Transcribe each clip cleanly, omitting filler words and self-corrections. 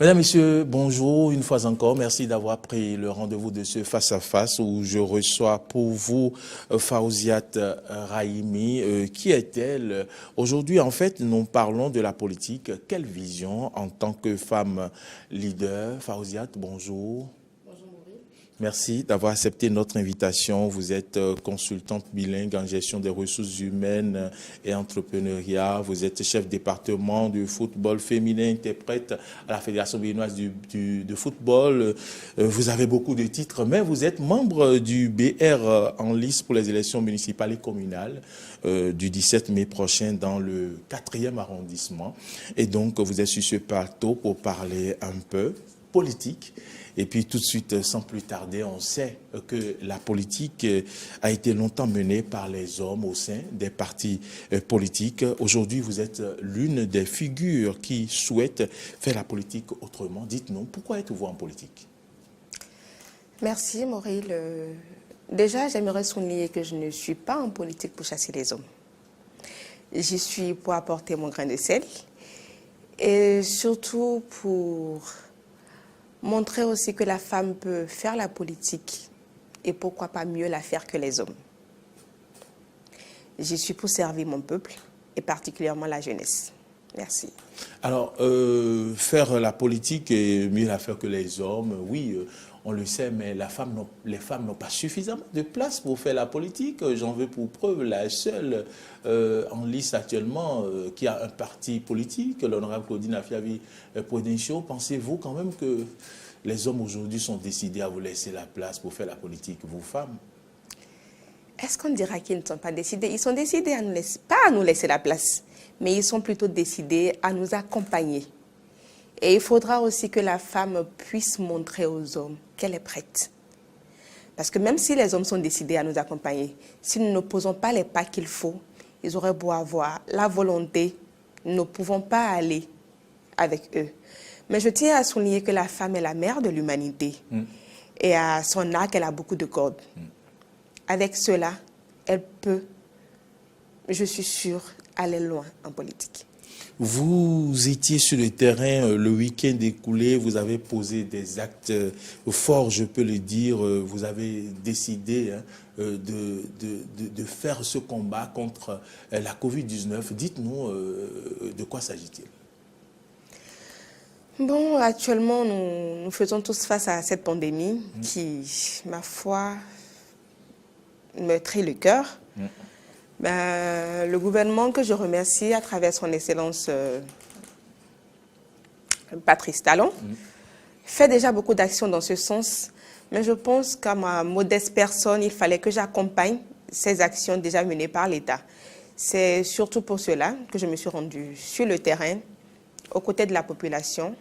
Mesdames, Messieurs, bonjour une fois encore. Merci d'avoir pris le rendez-vous de ce face-à-face où je reçois pour vous Fawziat Rahimi. Qui est-elle? Aujourd'hui, en fait, nous parlons de la politique. Quelle vision en tant que femme leader? Fawziat, bonjour. Merci d'avoir accepté notre invitation. Vous êtes consultante bilingue en gestion des ressources humaines et entrepreneuriat. Vous êtes chef département du football féminin, interprète à la Fédération béninoise de football. Vous avez beaucoup de titres, mais vous êtes membre du BR en lice pour les élections municipales et communales du 17 mai prochain dans le 4e arrondissement. Et donc, vous êtes sur ce plateau pour parler un peu politique. Et puis tout de suite, sans plus tarder, on sait que la politique a été longtemps menée par les hommes au sein des partis politiques. Aujourd'hui, vous êtes l'une des figures qui souhaitent faire la politique autrement. Dites-nous, pourquoi êtes-vous en politique? Merci, Maureen. Déjà, j'aimerais souligner que je ne suis pas en politique pour chasser les hommes. J'y suis pour apporter mon grain de sel et surtout pour montrer aussi que la femme peut faire la politique et pourquoi pas mieux la faire que les hommes. J'y suis pour servir mon peuple et particulièrement la jeunesse. Merci. Alors, faire la politique et mieux la faire que les hommes, oui, on le sait, mais les femmes n'ont pas suffisamment de place pour faire la politique. J'en veux pour preuve la seule en lice actuellement qui a un parti politique, l'honorable Claudine Afiavi Prudencio. Pensez-vous quand même que les hommes aujourd'hui sont décidés à vous laisser la place pour faire la politique, vous femmes? Est-ce qu'on dira qu'ils ne sont pas décidés? Ils sont décidés à nous laisser, pas à nous laisser la place, mais ils sont plutôt décidés à nous accompagner. Et il faudra aussi que la femme puisse montrer aux hommes qu'elle est prête. Parce que même si les hommes sont décidés à nous accompagner, si nous ne posons pas les pas qu'il faut, ils auraient beau avoir la volonté, nous ne pouvons pas aller avec eux. Mais je tiens à souligner que la femme est la mère de l'humanité. Et à son arc, elle a beaucoup de cordes. Avec cela, elle peut, je suis sûre, aller loin en politique. Vous étiez sur le terrain le week-end écoulé, vous avez posé des actes forts, je peux le dire. Vous avez décidé de faire ce combat contre la Covid-19. Dites-nous de quoi s'agit-il? Bon, actuellement, nous faisons tous face à cette pandémie qui, ma foi, meurtrit le cœur. Le gouvernement que je remercie à travers son excellence Patrice Talon fait déjà beaucoup d'actions dans ce sens, mais je pense qu'à ma modeste personne, il fallait que j'accompagne ces actions déjà menées par l'État. C'est surtout pour cela que je me suis rendue sur le terrain, aux côtés de la population,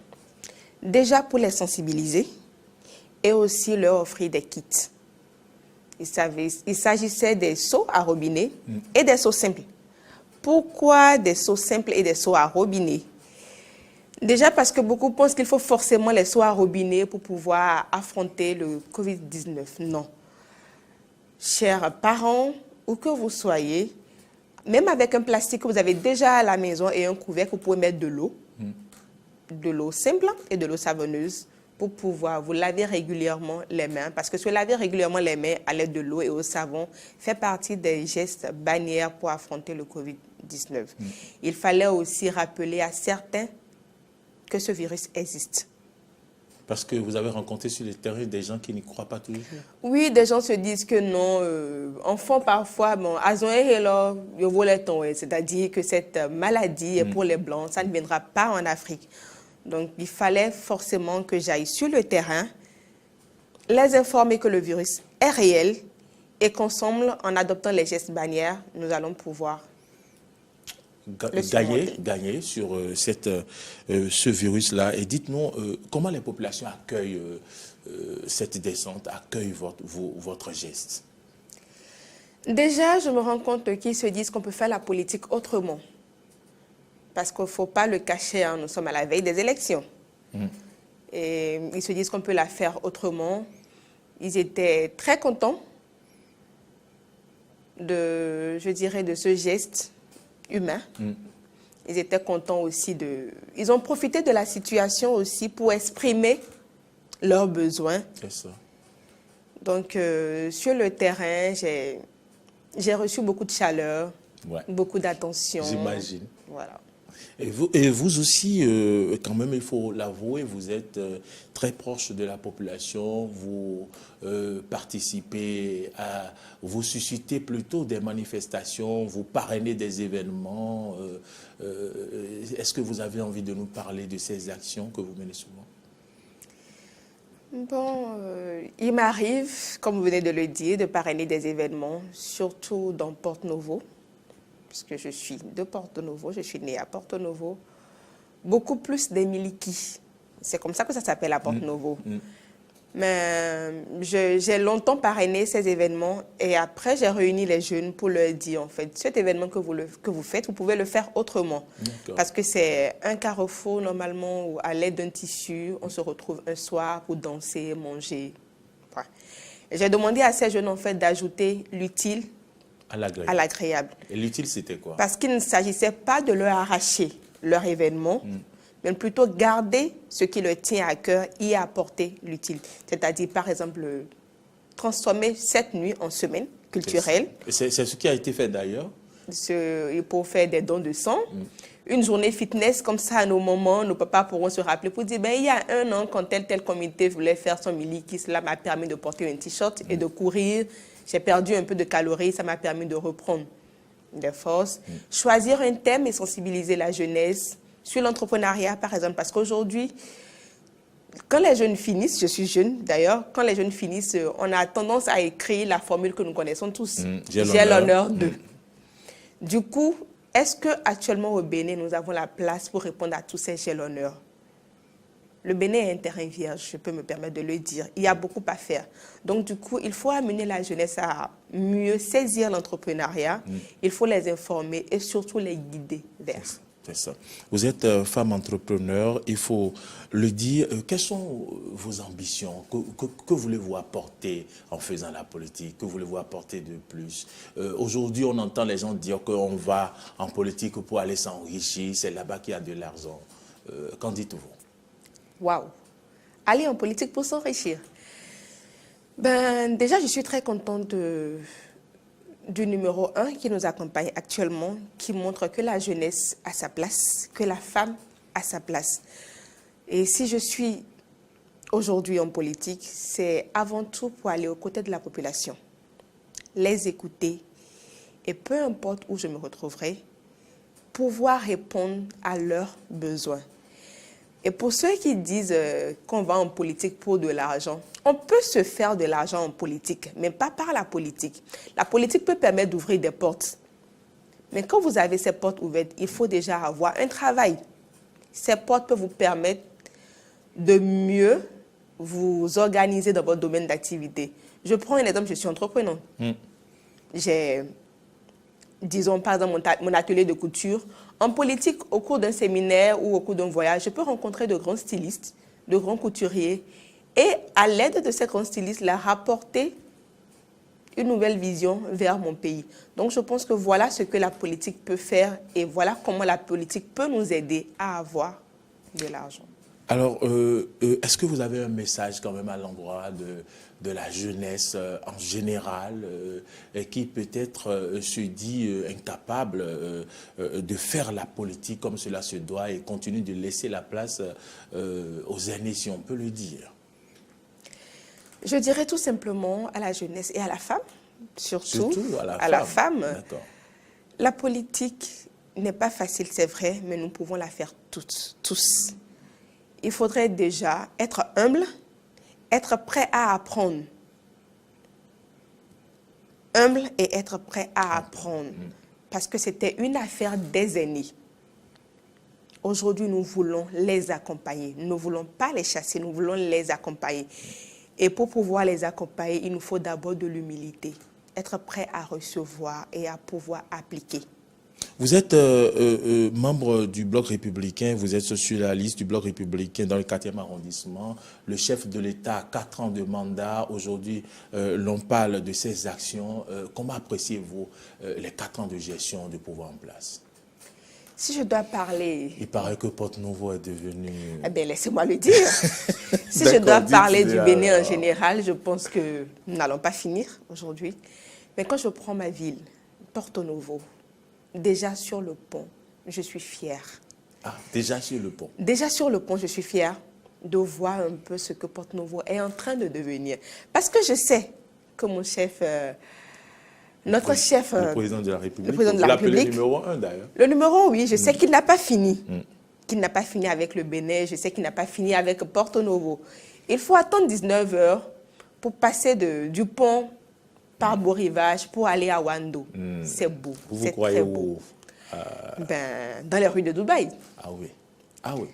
déjà pour les sensibiliser et aussi leur offrir des kits. Il s'agissait des seaux à robinet et des seaux simples. Pourquoi des seaux simples et des seaux à robinet? Déjà parce que beaucoup pensent qu'il faut forcément les seaux à robinet pour pouvoir affronter le Covid-19. Non. Chers parents, où que vous soyez, même avec un plastique que vous avez déjà à la maison et un couvercle, vous pouvez mettre de l'eau simple et de l'eau savonneuse pour pouvoir vous laver régulièrement les mains. Parce que se laver régulièrement les mains à l'aide de l'eau et au savon fait partie des gestes bannières pour affronter le Covid-19. Il fallait aussi rappeler à certains que ce virus existe. Parce que vous avez rencontré sur le terrain des gens qui n'y croient pas toujours. Oui, des gens se disent que non, enfants parfois, bon, c'est-à-dire que cette maladie est pour les Blancs, ça ne viendra pas en Afrique. Donc, il fallait forcément que j'aille sur le terrain, les informer que le virus est réel et qu'ensemble, en adoptant les gestes barrières, nous allons pouvoir gagner sur ce virus-là. Et dites-nous, comment les populations accueillent cette descente, accueillent votre geste? Déjà, je me rends compte qu'ils se disent qu'on peut faire la politique autrement. Parce qu'il ne faut pas le cacher, hein, nous sommes à la veille des élections. Et ils se disent qu'on peut la faire autrement. Ils étaient très contents de ce geste humain. Ils étaient contents aussi de... Ils ont profité de la situation aussi pour exprimer leurs besoins. C'est ça. Donc, sur le terrain, j'ai reçu beaucoup de chaleur, Ouais. beaucoup d'attention. J'imagine. Voilà. Et vous aussi, quand même, il faut l'avouer, vous êtes très proche de la population, vous participez vous suscitez plutôt des manifestations, vous parrainez des événements. Est-ce que vous avez envie de nous parler de ces actions que vous menez souvent? Bon, il m'arrive, comme vous venez de le dire, de parrainer des événements, surtout dans Porto-Novo, puisque je suis de Porto-Novo, je suis née à Porto-Novo, beaucoup plus d'Emiliki. C'est comme ça que ça s'appelle à Porto-Novo. Mais j'ai longtemps parrainé ces événements et après j'ai réuni les jeunes pour leur dire en fait, cet événement que vous faites, vous pouvez le faire autrement. Parce que c'est un carrefour normalement où à l'aide d'un tissu, on se retrouve un soir pour danser, manger. Ouais. J'ai demandé à ces jeunes en fait d'ajouter l'utile à l'agréable. Et l'utile c'était quoi? Parce qu'il ne s'agissait pas de leur arracher leur événement, mais plutôt garder ce qui leur tient à cœur et apporter l'utile. C'est-à-dire, par exemple, transformer cette nuit en semaine culturelle. C'est ce qui a été fait d'ailleurs. Pour faire des dons de sang. Une journée fitness, comme ça, à nos moments, nos papas pourront se rappeler pour dire, ben, il y a un an, quand tel comité voulait faire son miliki, cela m'a permis de porter un t-shirt et de courir. J'ai perdu un peu de calories, ça m'a permis de reprendre des forces. Choisir un thème et sensibiliser la jeunesse sur l'entrepreneuriat, par exemple, parce qu'aujourd'hui, quand les jeunes finissent, je suis jeune d'ailleurs, quand les jeunes finissent, on a tendance à écrire la formule que nous connaissons tous. J'ai l'honneur de. Du coup, est-ce qu'actuellement au Bénin, nous avons la place pour répondre à tous ces j'ai l'honneur? Le Bénin est un terrain vierge, je peux me permettre de le dire. Il y a beaucoup à faire. Donc, du coup, il faut amener la jeunesse à mieux saisir l'entrepreneuriat. Il faut les informer et surtout les guider vers. C'est ça. Vous êtes femme entrepreneur, il faut le dire. Quelles sont vos ambitions? Que voulez-vous apporter en faisant la politique? Que voulez-vous apporter de plus? Aujourd'hui, on entend les gens dire qu'on va en politique pour aller s'enrichir. C'est là-bas qu'il y a de l'argent. Qu'en dites-vous? Waouh! Aller en politique pour s'enrichir. Ben, déjà, je suis très contente du numéro 1 qui nous accompagne actuellement, qui montre que la jeunesse a sa place, que la femme a sa place. Et si je suis aujourd'hui en politique, c'est avant tout pour aller aux côtés de la population, les écouter et peu importe où je me retrouverai, pouvoir répondre à leurs besoins. Et pour ceux qui disent qu'on va en politique pour de l'argent, on peut se faire de l'argent en politique, mais pas par la politique. La politique peut permettre d'ouvrir des portes. Mais quand vous avez ces portes ouvertes, il faut déjà avoir un travail. Ces portes peuvent vous permettre de mieux vous organiser dans votre domaine d'activité. Je prends un exemple, je suis entrepreneur. J'ai, disons, par exemple, mon atelier de couture. En politique, au cours d'un séminaire ou au cours d'un voyage, je peux rencontrer de grands stylistes, de grands couturiers et à l'aide de ces grands stylistes, leur rapporter une nouvelle vision vers mon pays. Donc, je pense que voilà ce que la politique peut faire et voilà comment la politique peut nous aider à avoir de l'argent. Alors, est-ce que vous avez un message quand même à l'endroit de la jeunesse en général qui peut-être se dit incapable de faire la politique comme cela se doit et continue de laisser la place aux aînés, si on peut le dire? Je dirais tout simplement à la jeunesse et à la femme, surtout à la femme. La politique n'est pas facile, c'est vrai, mais nous pouvons la faire tous. Il faudrait déjà être humble, être prêt à apprendre. Humble et être prêt à apprendre. Parce que c'était une affaire des aînés. Aujourd'hui, nous voulons les accompagner. Nous ne voulons pas les chasser, nous voulons les accompagner. Et pour pouvoir les accompagner, il nous faut d'abord de l'humilité. Être prêt à recevoir et à pouvoir appliquer. Vous êtes membre du Bloc républicain, vous êtes sur la liste du Bloc républicain dans le 4e arrondissement. Le chef de l'État a 4 ans de mandat. Aujourd'hui, l'on parle de ses actions. Comment appréciez-vous les 4 ans de gestion du pouvoir en place? Si je dois parler... Il paraît que Porto-Novo est devenu... Eh bien, laissez-moi le dire. Si je dois parler du Bénin en général, je pense que nous n'allons pas finir aujourd'hui. Mais quand je prends ma ville, Porto-Novo, déjà sur le pont, je suis fière. Ah, déjà sur le pont. Déjà sur le pont, je suis fière de voir un peu ce que Porto-Novo est en train de devenir. Parce que je sais que mon chef... Notre chef... Le président de la République. Le président de la République. Le numéro 1 d'ailleurs. Le numéro, oui, je sais qu'il n'a pas fini. Qu'il n'a pas fini avec le Bénin, je sais qu'il n'a pas fini avec Porto-Novo. Il faut attendre 19 heures pour passer du pont par Beau Rivage pour aller à Wando. C'est beau, c'est très beau. Dans les rues de Dubaï. Ah oui, ah oui.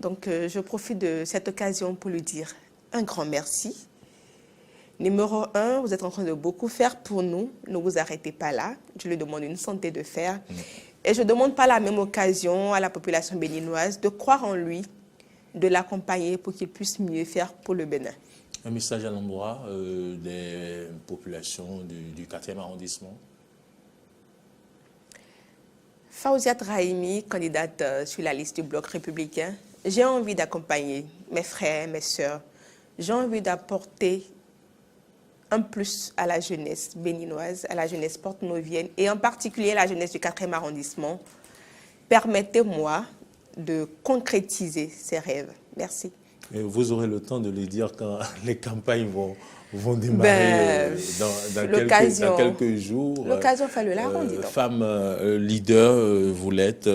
Donc, je profite de cette occasion pour lui dire un grand merci. Numéro 1, vous êtes en train de beaucoup faire pour nous. Ne vous arrêtez pas là. Je lui demande une santé de fer. Et je ne demande pas la même occasion à la population béninoise de croire en lui, de l'accompagner pour qu'il puisse mieux faire pour le Bénin. Un message à l'endroit des populations du 4e arrondissement. Fawziat Rahimi, candidate sur la liste du Bloc républicain. J'ai envie d'accompagner mes frères, mes sœurs. J'ai envie d'apporter un plus à la jeunesse béninoise, à la jeunesse porte-novienne et en particulier la jeunesse du 4e arrondissement. Permettez-moi de concrétiser ces rêves. Merci. Et vous aurez le temps de le dire quand les campagnes vont démarrer dans quelques jours. L'occasion fait le larron, dis donc. Femme leader, vous l'êtes,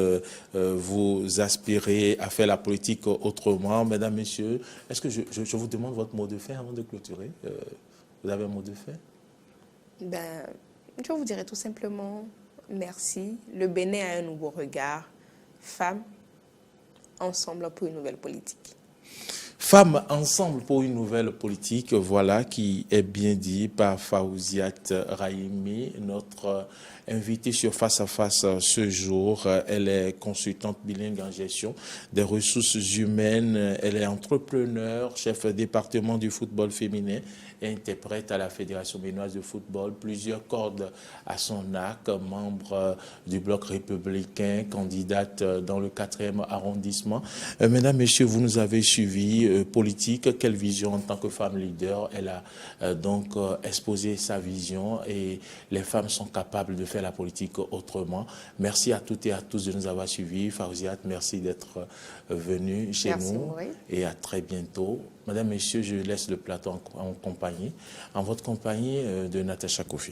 vous aspirez à faire la politique autrement. Mesdames, Messieurs, est-ce que je vous demande votre mot de fin avant de clôturer? Vous avez un mot de fin? Je vous dirais tout simplement merci. Le Bénin a un nouveau regard. Femmes, ensemble pour une nouvelle politique. Femmes ensemble pour une nouvelle politique, voilà qui est bien dit par Fawziat Rahimi, notre invitée sur Face à Face ce jour. Elle est consultante bilingue en gestion des ressources humaines, elle est entrepreneur, chef département du football féminin et interprète à la Fédération béninoise de football, plusieurs cordes à son arc, membre du Bloc républicain, candidate dans le 4e arrondissement. Mesdames, Messieurs, vous nous avez suivis. Politique, quelle vision en tant que femme leader? Elle a donc exposé sa vision et les femmes sont capables de faire la politique autrement. Merci à toutes et à tous de nous avoir suivis. Fawziat, merci d'être venu chez nous et à très bientôt. Madame, Messieurs, je laisse le plateau en votre compagnie de Natacha Kofi.